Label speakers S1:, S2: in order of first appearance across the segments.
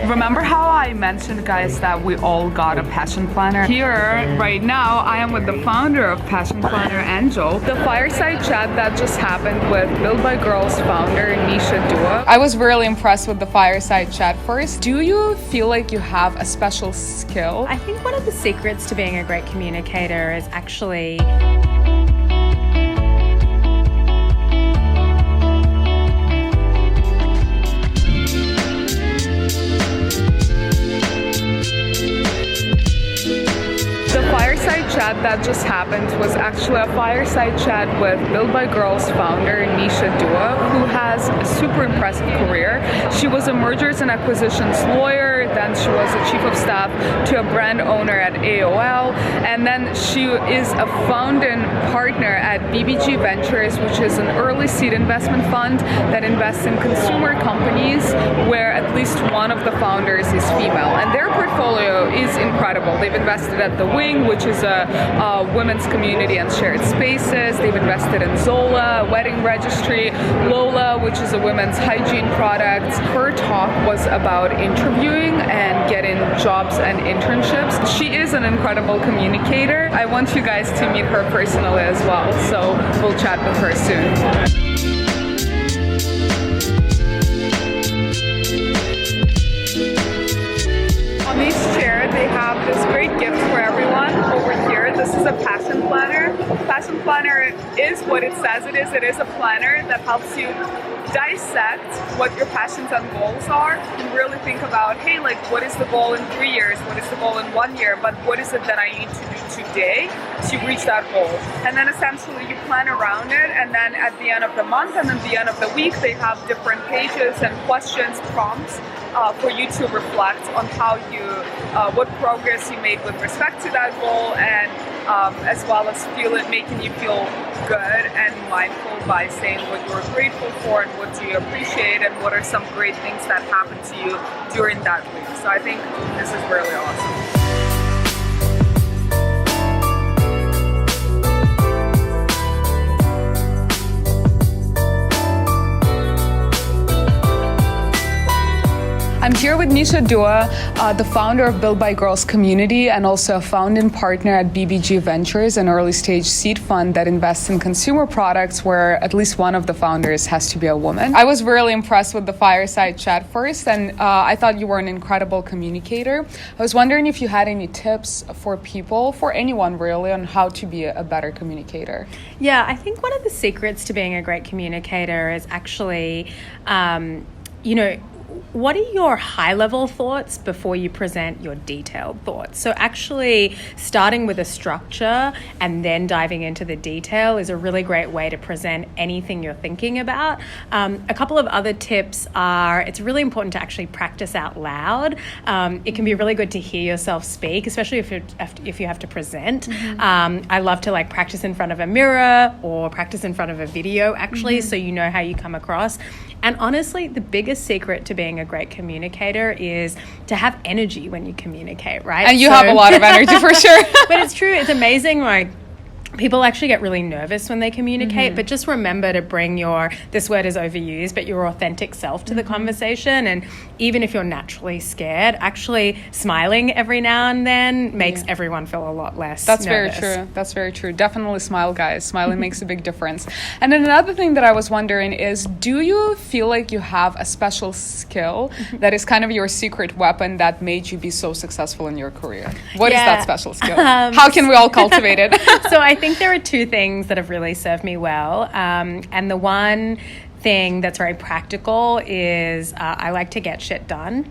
S1: Remember how I mentioned, guys, that we all got a passion planner? Here, right now, I am with the founder of Passion Planner, Angel. The fireside chat that just happened with Build by Girls founder, Nisha Dua. I was really impressed with the fireside chat first. Do you feel like you have a special skill?
S2: I think one of the secrets to being a great communicator is actually
S1: fireside chat that just happened was actually a fireside chat with Build by Girls founder Nisha Dua, who has a super impressive career. She was a mergers and acquisitions lawyer, then she was a chief of staff to a brand owner at AOL, and then she is a founding partner at BBG Ventures, which is an early seed investment fund that invests in consumer companies where at least one of the founders is female. And their portfolio is incredible. They've invested at The Wing, which is a women's community and shared spaces. They've invested in Zola, a wedding registry, Lola, which is a women's hygiene product. Her talk was about interviewing and getting jobs and internships. She is an incredible communicator. I want you guys to meet her personally as well, so we'll chat with her soon. On this chair, they have this great gift for everyone over here. This is a passion planner. Passion planner is what it says it is. It is a planner that helps you dissect what your passions and goals are and really think about, hey, like, what is the goal in 3 years? What is the goal in 1 year? But what is it that I need to do today to reach that goal? And then essentially you plan around it, and then at the end of the month and at the end of the week, they have different pages and questions, prompts for you to reflect on how you, what progress you made with respect to that goal, and as well as making you feel good and mindful by saying what you're grateful for and what do you appreciate and what are some great things that happened to you during that week. So I think this is really awesome. I'm here with Nisha Dua, the founder of Build by Girls community and also a founding partner at BBG Ventures, an early stage seed fund that invests in consumer products where at least one of the founders has to be a woman. I was really impressed with the fireside chat first, and I thought you were an incredible communicator. I was wondering if you had any tips for people, for anyone really, on how to be a better communicator.
S2: Yeah, I think one of the secrets to being a great communicator is actually, what are your high-level thoughts before you present your detailed thoughts? So actually starting with a structure and then diving into the detail is a really great way to present anything you're thinking about. A couple of other tips are, it's really important to actually practice out loud. It can be really good to hear yourself speak, especially if you have to present. I love to practice in front of a mirror or practice in front of a video actually, so you know how you come across. And honestly, the biggest secret to being a great communicator is to have energy when you communicate, right?
S1: And you have a lot of energy for sure.
S2: But it's true. It's amazing. People actually get really nervous when they communicate, but just remember to bring this word is overused, but your authentic self to the conversation. And even if you're naturally scared, actually smiling every now and then makes everyone feel a lot less nervous.
S1: Very true. That's very true. Definitely smile, guys. Smiling makes a big difference. And then another thing that I was wondering is, do you feel like you have a special skill that is kind of your secret weapon that made you be so successful in your career? What is that special skill? How can we all cultivate it?
S2: So I think there are two things that have really served me well. And the one thing that's very practical is I like to get shit done.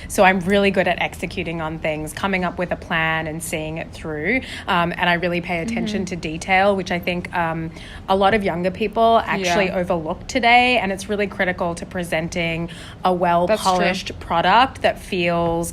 S2: So I'm really good at executing on things, coming up with a plan and seeing it through. And I really pay attention to detail, which I think a lot of younger people actually overlook today. And it's really critical to presenting a well-polished product that feels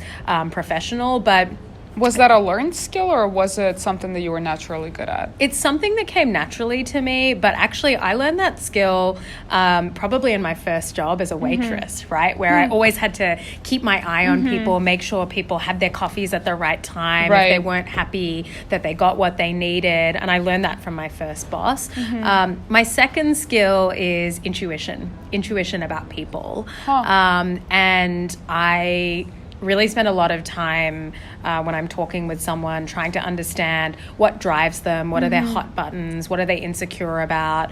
S2: professional. But
S1: Was that a learned skill, or was it something that you were naturally good at?
S2: It's something that came naturally to me, but actually I learned that skill probably in my first job as a waitress, right? Where I always had to keep my eye on people, make sure people had their coffees at the right time. If they weren't happy, that they got what they needed. And I learned that from my first boss. My second skill is intuition about people. And I really spend a lot of time when I'm talking with someone trying to understand what drives them, what are their hot buttons, what are they insecure about,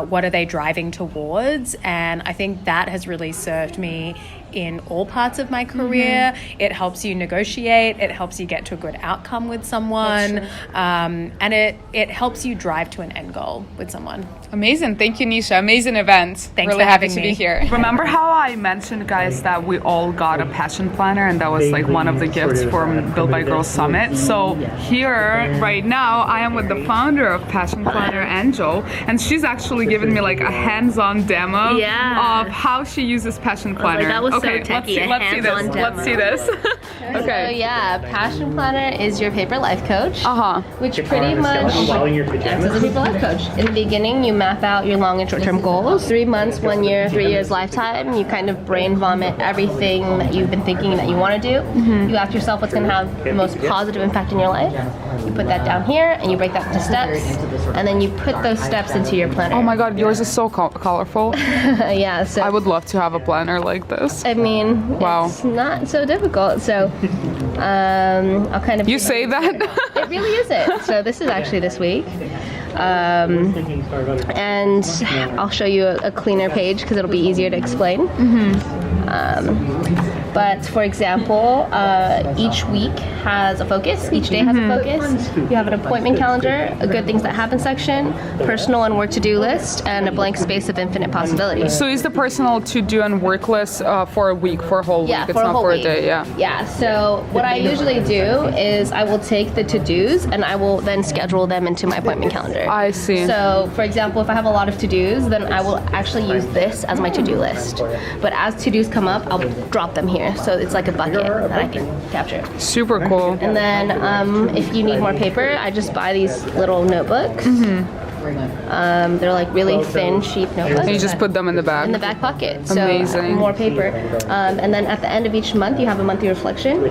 S2: what are they driving towards. And I think that has really served me in all parts of my career. It helps you negotiate, it helps you get to a good outcome with someone, and it helps you drive to an end goal with someone.
S1: Amazing. Thank you, Nisha. Amazing event.
S2: Thanks
S1: really
S2: for
S1: happy
S2: having
S1: to
S2: me.
S1: be here. Remember how I mentioned, guys, that we all got a passion planner, and that was like one of the gifts from Build by Girls Summit. So here right now I am with the founder of Passion Planner, Angel, and she's actually given me like a hands-on demo of how she uses Passion Planner.
S3: That was
S1: okay,
S3: so techie.
S1: let's see this. Okay.
S3: So yeah, Passion Planner is your paper life coach, which pretty much acts as a paper life coach. In the beginning, you map out your long and short-term goals. 3 months, 1 year, 3 years, lifetime. You kind of brain vomit everything that you've been thinking that you want to do. You ask yourself what's going to have the most positive impact in your life. You put that down here, and you break that into steps, and then you put those steps into your planner.
S1: Oh my God, yours is so colorful.
S3: Yeah, so
S1: I would love to have a planner like this.
S3: I mean,
S1: Wow.
S3: it's not so difficult. So I'll kind of...
S1: You say that?
S3: It really isn't. So this is actually this week. And I'll show you a cleaner page because it'll be easier to explain. But for example, each week has a focus. Each day has a focus. You have an appointment calendar, a good things that happen section, personal and work to-do list, and a blank space of infinite possibilities.
S1: So is the personal to-do and work list for a week, for a whole week? It's
S3: for a
S1: not
S3: whole
S1: for
S3: week.
S1: a day,
S3: Yeah, so what I usually do is I will take the to-dos and I will then schedule them into my appointment calendar.
S1: I see.
S3: So, for example, if I have a lot of to-dos, then I will actually use this as my to-do list. But as to-dos come up, I'll drop them here. So it's like a bucket that I can capture.
S1: Super cool.
S3: And then if you need more paper, I just buy these little notebooks. They're like really thin, cheap notebooks.
S1: And you just put them in the bag.
S3: In the back pocket. So
S1: Amazing.
S3: more paper. And then at the end of each month, you have a monthly reflection.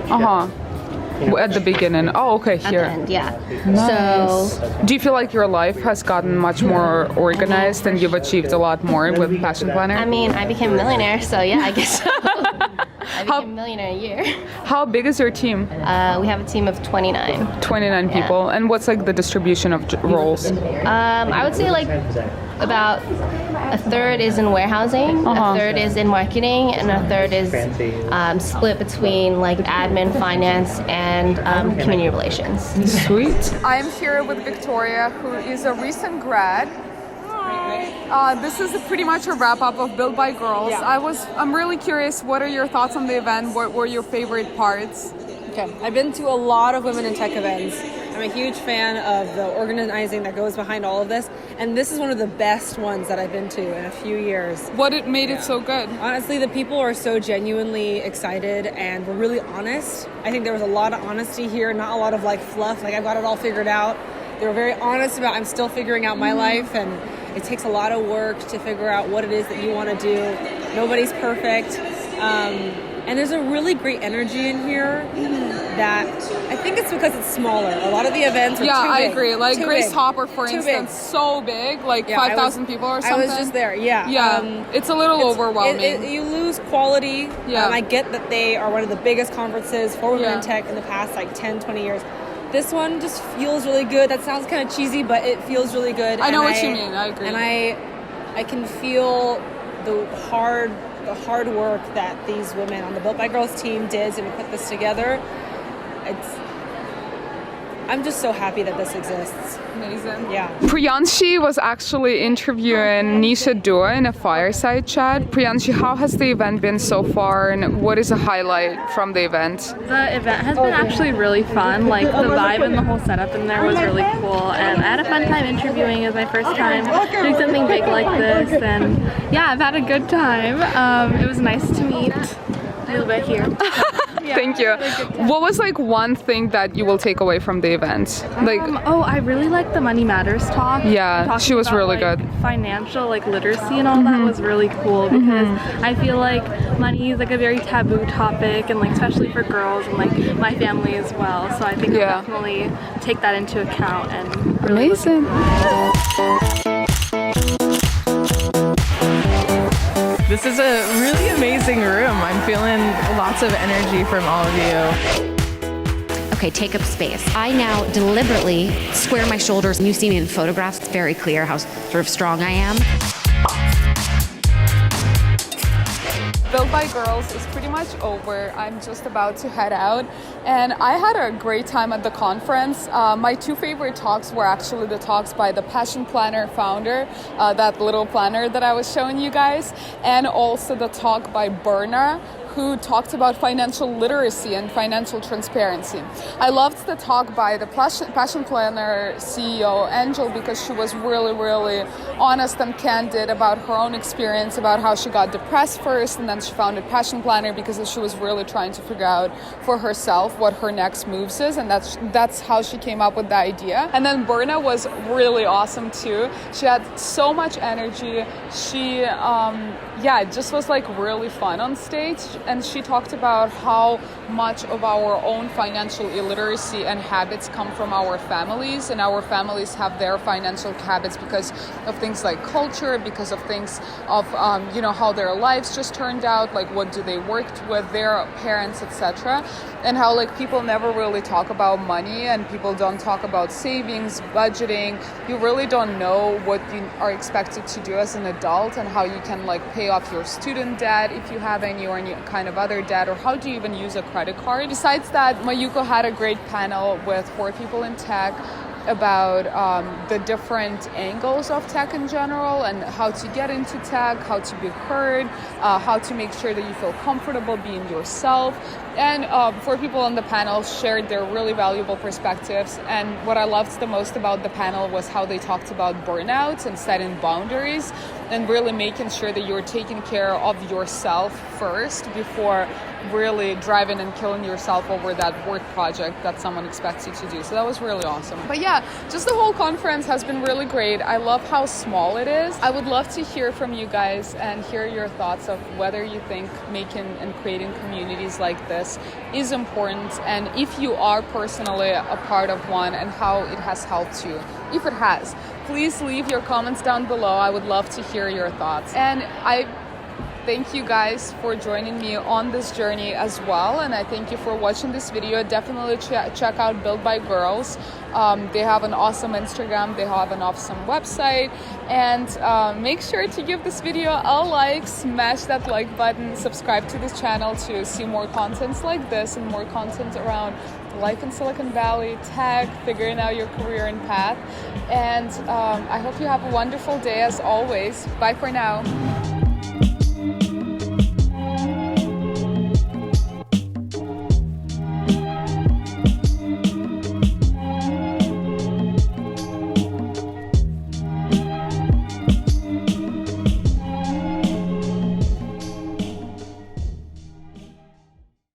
S1: At the beginning. Oh, okay,
S3: At
S1: here.
S3: the end, yeah.
S1: Nice.
S3: So
S1: Do you feel like your life has gotten much more organized and you've achieved a lot more with Passion Planner?
S3: I mean, I became a millionaire, so yeah, I guess so. I became a millionaire a year.
S1: How big is your team?
S3: We have a team of 29.
S1: 29 people. And what's like the distribution of roles?
S3: I would say like about a third is in warehousing, a third is in marketing, and a third is split between like admin, finance, and community relations.
S1: Sweet. I'm here with Victoria, who is a recent grad. This is pretty much a wrap-up of Build by Girls. I'm really curious, what are your thoughts on the event? What were your favorite parts?
S4: Okay, I've been to a lot of women in tech events. I'm a huge fan of the organizing that goes behind all of this, and this is one of the best ones that I've been to in a few years.
S1: What made it so good?
S4: Honestly, the people are so genuinely excited and were really honest. I think there was a lot of honesty here, not a lot of like fluff, like I've got it all figured out. They were very honest about I'm still figuring out my life, and it takes a lot of work to figure out what it is that you want to do. Nobody's perfect. And there's a really great energy in here that I think it's because it's smaller. A lot of the events are too big.
S1: I agree. Like
S4: Too
S1: Grace
S4: big.
S1: Hopper, for
S4: Too
S1: instance,
S4: big.
S1: so big, like 5,000 people or something.
S4: I was just there, yeah.
S1: It's a little overwhelming.
S4: You lose quality.
S1: Yeah.
S4: I get that they are one of the biggest conferences for women
S1: Yeah.
S4: in tech in the past like 10, 20 years. This one just feels really good. That sounds kind of cheesy, but it feels really good.
S1: I know what you mean. I agree.
S4: And I can feel the hard work that these women on the Built by Girls team did to put this together. I'm just so happy that this exists.
S1: Amazing.
S4: Yeah.
S1: Priyanshi was actually interviewing Nisha Dua in a fireside chat. Priyanshi, how has the event been so far, and what is a highlight from the event?
S5: The event has been actually really fun. Like the vibe and the whole setup in there was really cool, and I had a fun time interviewing. It was my first time doing something big like this, and yeah, I've had a good time. It was nice to meet Luba here.
S1: Thank you. What was like one thing that you will take away from the event? Like,
S5: I really like the Money Matters talk.
S1: Yeah,
S5: Talking
S1: she was
S5: about,
S1: really
S5: like,
S1: good.
S5: Financial like literacy and all that was really cool because I feel like money is like a very taboo topic, and like especially for girls and like my family as well. So I think I'll definitely take that into account and really
S1: amazing.
S6: This is a really amazing room. I'm feeling lots of energy from all of you.
S7: Okay, take up space. I now deliberately square my shoulders. You see me in photographs, it's very clear how sort of strong I am.
S1: Built by Girls is pretty much over. I'm just about to head out, and I had a great time at the conference. My two favorite talks were actually the talks by the Passion Planner founder, that little planner that I was showing you guys, and also the talk by Berna, who talked about financial literacy and financial transparency. I loved the talk by the Passion Planner CEO, Angel, because she was really, really honest and candid about her own experience, about how she got depressed first, and then she founded Passion Planner because she was really trying to figure out for herself what her next moves is, and that's how she came up with the idea. And then Berna was really awesome too. She had so much energy. She, it just was like really fun on stage. And she talked about how much of our own financial illiteracy and habits come from our families, and our families have their financial habits because of things like culture, because of things of how their lives just turned out, like what do they work with their parents, etc. And how like people never really talk about money, and people don't talk about savings, budgeting. You really don't know what you are expected to do as an adult, and how you can like pay off your student debt if you have any, or any kind of other debt, or how do you even use a credit card. Besides that, Mayuko had a great panel with 4 people in tech about the different angles of tech in general, and how to get into tech, how to be heard, how to make sure that you feel comfortable being yourself. And 4 people on the panel shared their really valuable perspectives. And what I loved the most about the panel was how they talked about burnout and setting boundaries, and really making sure that you're taking care of yourself first before really driving and killing yourself over that work project that someone expects you to do. So that was really awesome. But yeah, just the whole conference has been really great. I love how small it is. I would love to hear from you guys and hear your thoughts of whether you think making and creating communities like this is important, and if you are personally a part of one, and how it has helped you. If it has, please leave your comments down below. I would love to hear your thoughts. And I thank you guys for joining me on this journey as well, and I thank you for watching this video. Definitely check out Built by Girls. They have an awesome Instagram, they have an awesome website, and make sure to give this video a like, smash that like button, subscribe to this channel to see more contents like this, and more content around life in Silicon Valley, tech, figuring out your career and path. And I hope you have a wonderful day as always. Bye for now.